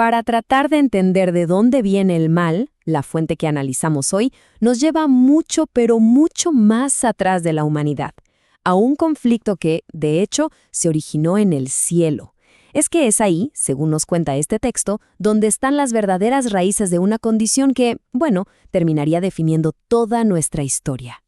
Para tratar de entender de dónde viene el mal, la fuente que analizamos hoy nos lleva mucho, pero mucho más atrás de la humanidad, a un conflicto que, de hecho, se originó en el cielo. Es que es ahí, según nos cuenta este texto, donde están las verdaderas raíces de una condición que, bueno, terminaría definiendo toda nuestra historia.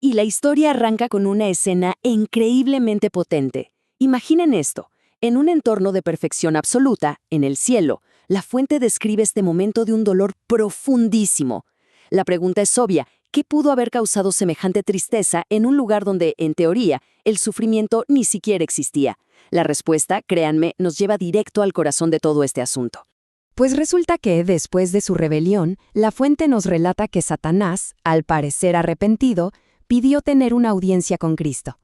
Y la historia arranca con una escena increíblemente potente. Imaginen esto. En un entorno de perfección absoluta, en el cielo, la fuente describe este momento de un dolor profundísimo. La pregunta es obvia: ¿qué pudo haber causado semejante tristeza en un lugar donde, en teoría, el sufrimiento ni siquiera existía? La respuesta, créanme, nos lleva directo al corazón de todo este asunto. Pues resulta que, después de su rebelión, la fuente nos relata que Satanás, al parecer arrepentido, pidió tener una audiencia con Cristo.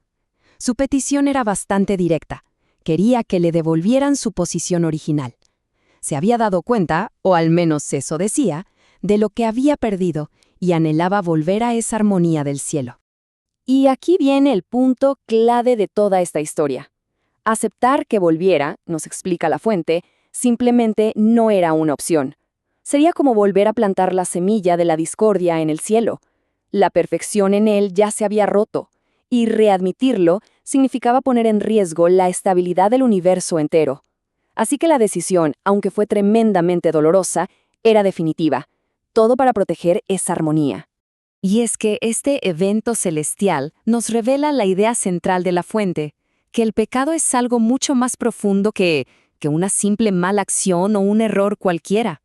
Su petición era bastante directa. Quería que le devolvieran su posición original. Se había dado cuenta, o al menos eso decía, de lo que había perdido y anhelaba volver a esa armonía del cielo. Y aquí viene el punto clave de toda esta historia. Aceptar que volviera, nos explica la fuente, simplemente no era una opción. Sería como volver a plantar la semilla de la discordia en el cielo. La perfección en él ya se había roto, y readmitirlo significaba poner en riesgo la estabilidad del universo entero. Así que la decisión, aunque fue tremendamente dolorosa, era definitiva. Todo para proteger esa armonía. Y es que este evento celestial nos revela la idea central de la fuente, que el pecado es algo mucho más profundo que una simple mala acción o un error cualquiera.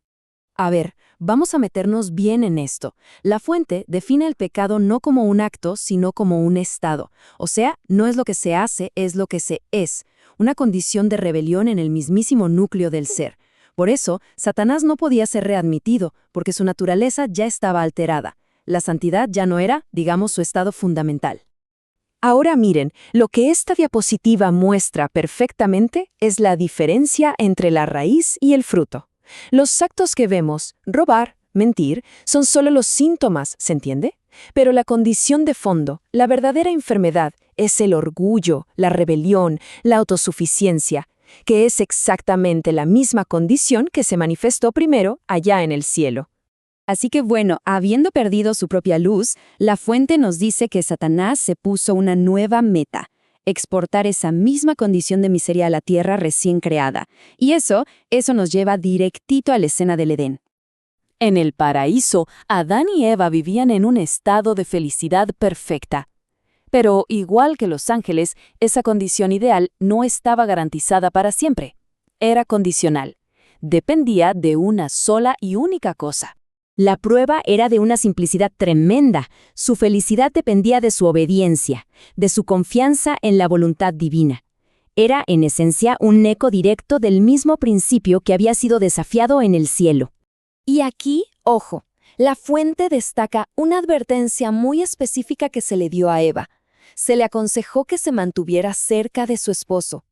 A ver, vamos a meternos bien en esto. La fuente define el pecado no como un acto, sino como un estado. O sea, no es lo que se hace, es lo que se es. Una condición de rebelión en el mismísimo núcleo del ser. Por eso, Satanás no podía ser readmitido, porque su naturaleza ya estaba alterada. La santidad ya no era, digamos, su estado fundamental. Ahora miren, lo que esta diapositiva muestra perfectamente es la diferencia entre la raíz y el fruto. Los actos que vemos, robar, mentir, son solo los síntomas, ¿se entiende? Pero la condición de fondo, la verdadera enfermedad, es el orgullo, la rebelión, la autosuficiencia, que es exactamente la misma condición que se manifestó primero allá en el cielo. Así que bueno, habiendo perdido su propia luz, la fuente nos dice que Satanás se puso una nueva meta: exportar esa misma condición de miseria a la tierra recién creada. Y eso nos lleva directito a la escena del Edén. En el paraíso, Adán y Eva vivían en un estado de felicidad perfecta. Pero, igual que los ángeles, esa condición ideal no estaba garantizada para siempre. Era condicional. Dependía de una sola y única cosa. La prueba era de una simplicidad tremenda. Su felicidad dependía de su obediencia, de su confianza en la voluntad divina. Era, en esencia, un eco directo del mismo principio que había sido desafiado en el cielo. Y aquí, ojo, la fuente destaca una advertencia muy específica que se le dio a Eva. Se le aconsejó que se mantuviera cerca de su esposo.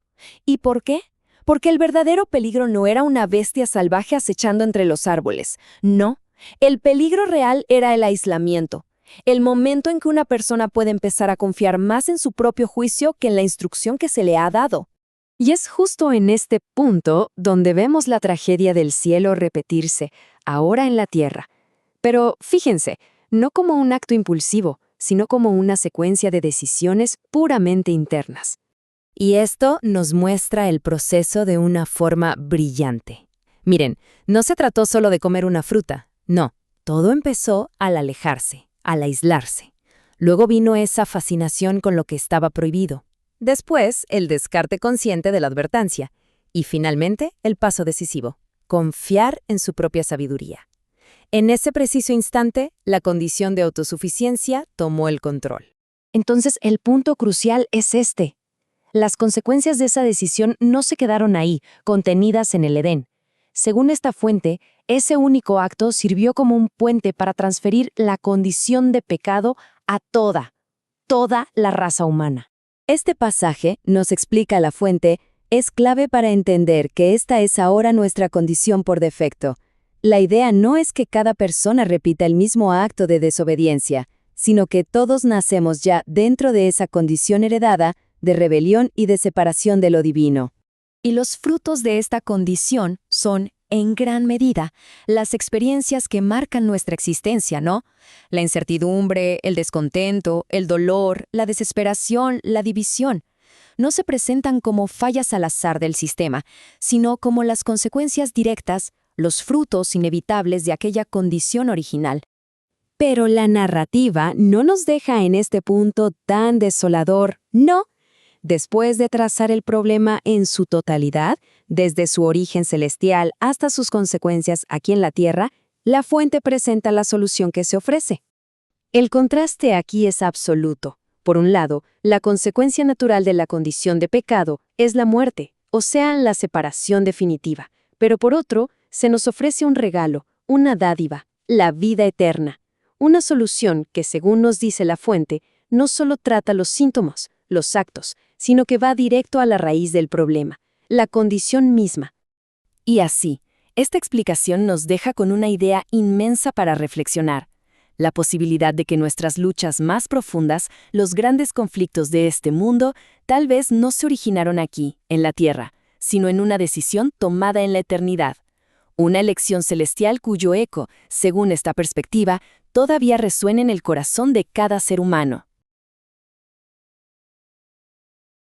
¿Y por qué? Porque el verdadero peligro no era una bestia salvaje acechando entre los árboles. No. El peligro real era el aislamiento, el momento en que una persona puede empezar a confiar más en su propio juicio que en la instrucción que se le ha dado. Y es justo en este punto donde vemos la tragedia del cielo repetirse, ahora en la tierra. Pero fíjense, no como un acto impulsivo, sino como una secuencia de decisiones puramente internas. Y esto nos muestra el proceso de una forma brillante. Miren, no se trató solo de comer una fruta. No, todo empezó al alejarse, al aislarse. Luego vino esa fascinación con lo que estaba prohibido. Después, el descarte consciente de la advertencia. Y finalmente, el paso decisivo: confiar en su propia sabiduría. En ese preciso instante, la condición de autosuficiencia tomó el control. Entonces, el punto crucial es este. Las consecuencias de esa decisión no se quedaron ahí, contenidas en el Edén. Según esta fuente, ese único acto sirvió como un puente para transferir la condición de pecado a toda la raza humana. Este pasaje, nos explica la fuente, es clave para entender que esta es ahora nuestra condición por defecto. La idea no es que cada persona repita el mismo acto de desobediencia, sino que todos nacemos ya dentro de esa condición heredada de rebelión y de separación de lo divino. Y los frutos de esta condición son En gran medida, las experiencias que marcan nuestra existencia, ¿no? La incertidumbre, el descontento, el dolor, la desesperación, la división, no se presentan como fallas al azar del sistema, sino como las consecuencias directas, los frutos inevitables de aquella condición original. Pero la narrativa no nos deja en este punto tan desolador, no. Después de trazar el problema en su totalidad, desde su origen celestial hasta sus consecuencias aquí en la Tierra, la fuente presenta la solución que se ofrece. El contraste aquí es absoluto. Por un lado, la consecuencia natural de la condición de pecado es la muerte, o sea, la separación definitiva. Pero por otro, se nos ofrece un regalo, una dádiva, la vida eterna. Una solución que, según nos dice la fuente, no solo trata los síntomas, los actos, sino que va directo a la raíz del problema, la condición misma. Y así, esta explicación nos deja con una idea inmensa para reflexionar: la posibilidad de que nuestras luchas más profundas, los grandes conflictos de este mundo, tal vez no se originaron aquí, en la Tierra, sino en una decisión tomada en la eternidad. Una elección celestial cuyo eco, según esta perspectiva, todavía resuena en el corazón de cada ser humano.